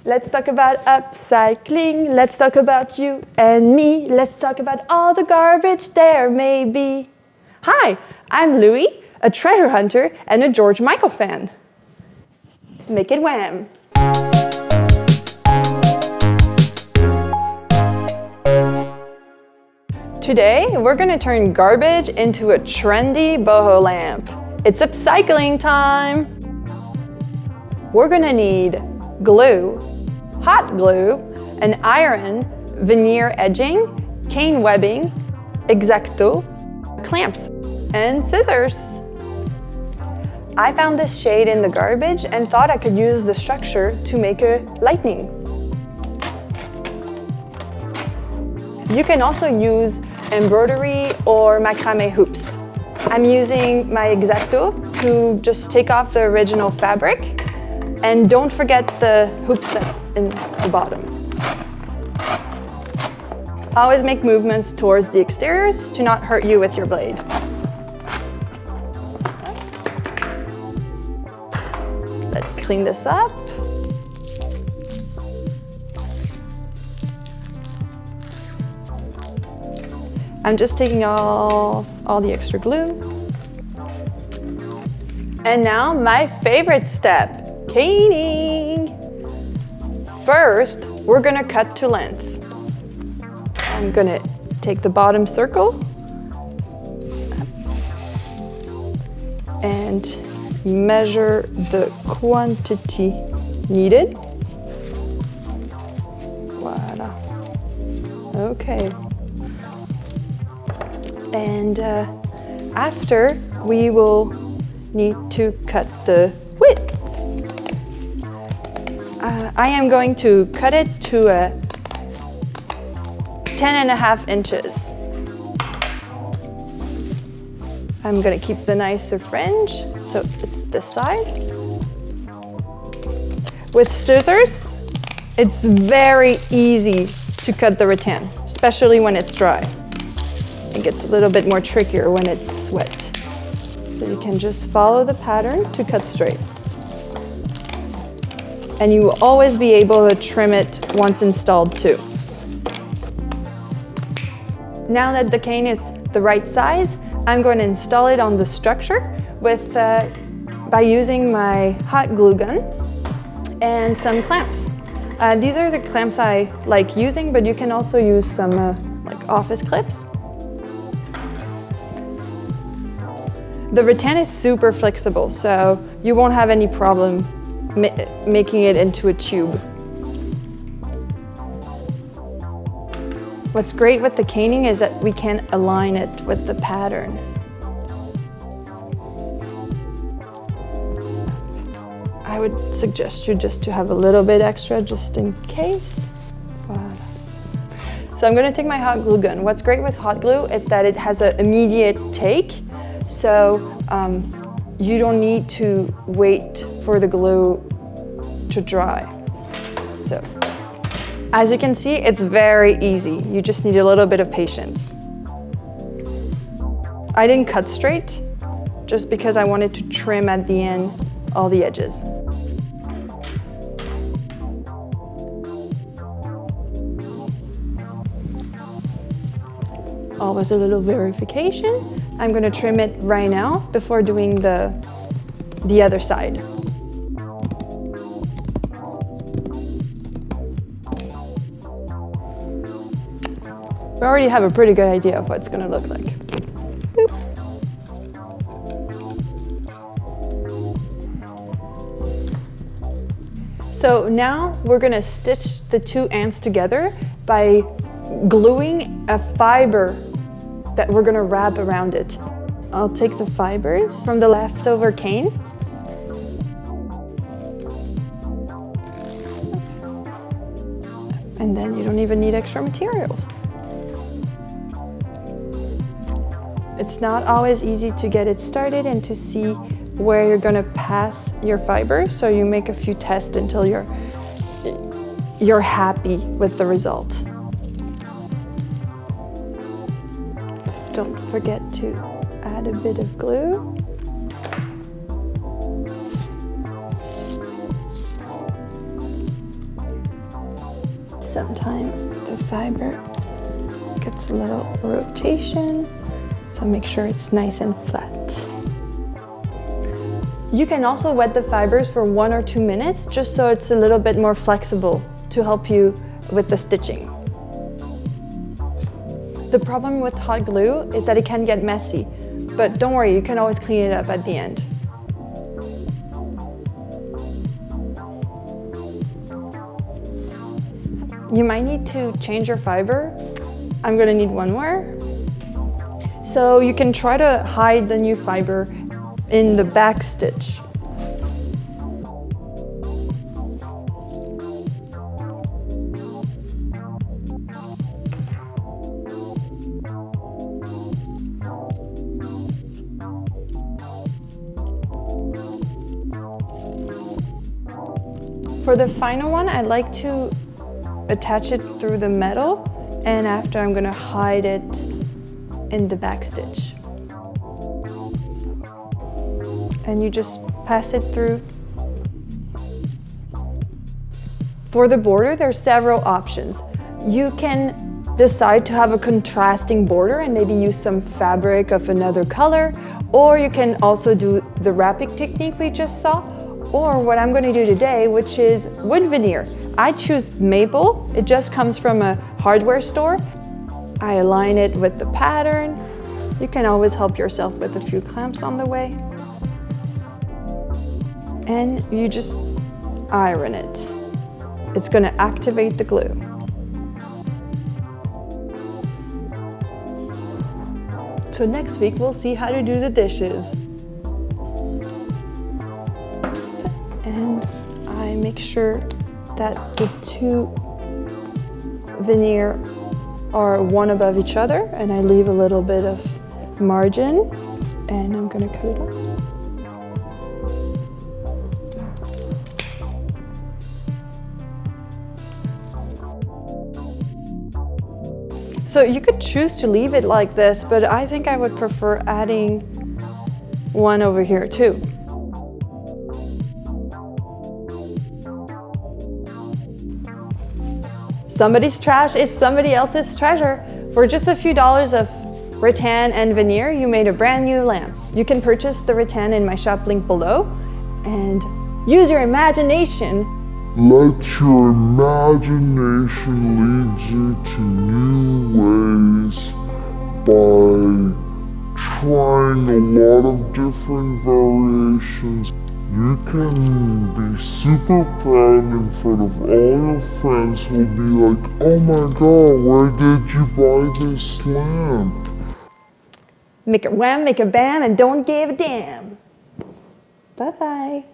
Let's talk about upcycling. Let's talk about you and me. Let's talk about all the garbage there may be. Hi, I'm Louie, a treasure hunter and a George Michael fan. Make it wham! Today, we're gonna turn garbage into a trendy boho lamp. It's upcycling time! We're gonna need glue, hot glue, an iron, veneer edging, cane webbing, X-Acto, clamps, and scissors. I found this shade in the garbage and thought I could use the structure to make a lightning. You can also use embroidery or macrame hoops. I'm using my X-Acto to just take off the original fabric, and don't forget the hoops that's in the bottom. Always make movements towards the exteriors to not hurt you with your blade. Let's clean this up. I'm just taking off all the extra glue. And now my favorite step, caning. First, we're gonna cut to length. I'm gonna take the bottom circle and measure the quantity needed. Voila. Okay. And after, we will need to cut the width. I am going to cut it to 10.5 inches. I'm gonna keep the nicer fringe, so it's this side. With scissors, it's very easy to cut the rattan, especially when it's dry. It gets a little bit more trickier when it's wet. So you can just follow the pattern to cut straight. And you will always be able to trim it once installed too. Now that the cane is the right size, I'm going to install it on the structure by using my hot glue gun and some clamps. These are the clamps I like using, but you can also use some like office clips. The rattan is super flexible, so you won't have any problem making it into a tube. What's great with the caning is that we can align it with the pattern. I would suggest you just to have a little bit extra just in case. Wow. So I'm gonna take my hot glue gun. What's great with hot glue is that it has an immediate take. So you don't need to wait for the glue to dry. So as you can see, it's very easy. You just need a little bit of patience. I didn't cut straight just because I wanted to trim at the end all the edges. Always a little verification. I'm gonna trim it right now before doing the other side. We already have a pretty good idea of what it's gonna look like. Boop. So now we're gonna stitch the two ends together by gluing a fiber that we're gonna wrap around it. I'll take the fibers from the leftover cane. And then you don't even need extra materials. It's not always easy to get it started and to see where you're gonna pass your fiber, so you make a few tests until you're happy with the result. Don't forget to add a bit of glue. sometimes the fiber gets a little rotation, so make sure it's nice and flat. You can also wet the fibers for 1 or 2 minutes, just so it's a little bit more flexible to help you with the stitching. The problem with hot glue is that it can get messy, but don't worry, you can always clean it up at the end. You might need to change your fiber. I'm gonna need one more. So you can try to hide the new fiber in the back stitch. For the final one, I like to attach it through the metal, and after I'm gonna hide it in the back stitch. And you just pass it through. For the border, there's several options. You can decide to have a contrasting border and maybe use some fabric of another color, or you can also do the wrapping technique we just saw, or what I'm going to do today, which is wood veneer. I choose maple. It just comes from a hardware store. I align it with the pattern. You can always help yourself with a few clamps on the way. And you just iron it. It's going to activate the glue. So next week we'll see how to do the dishes. And I make sure that the two veneer are one above each other, and I leave a little bit of margin, and I'm going to cut it off. So you could choose to leave it like this, but I think I would prefer adding one over here too. Somebody's trash is somebody else's treasure. For just a few dollars of rattan and veneer, you made a brand new lamp. You can purchase the rattan in my shop link below and use your imagination. Let your imagination lead you to new ways by trying a lot of different variations. You can be super proud in front of all your friends who'll be like, oh my god, where did you buy this lamp? Make it wham, make it bam, and don't give a damn. Bye-bye.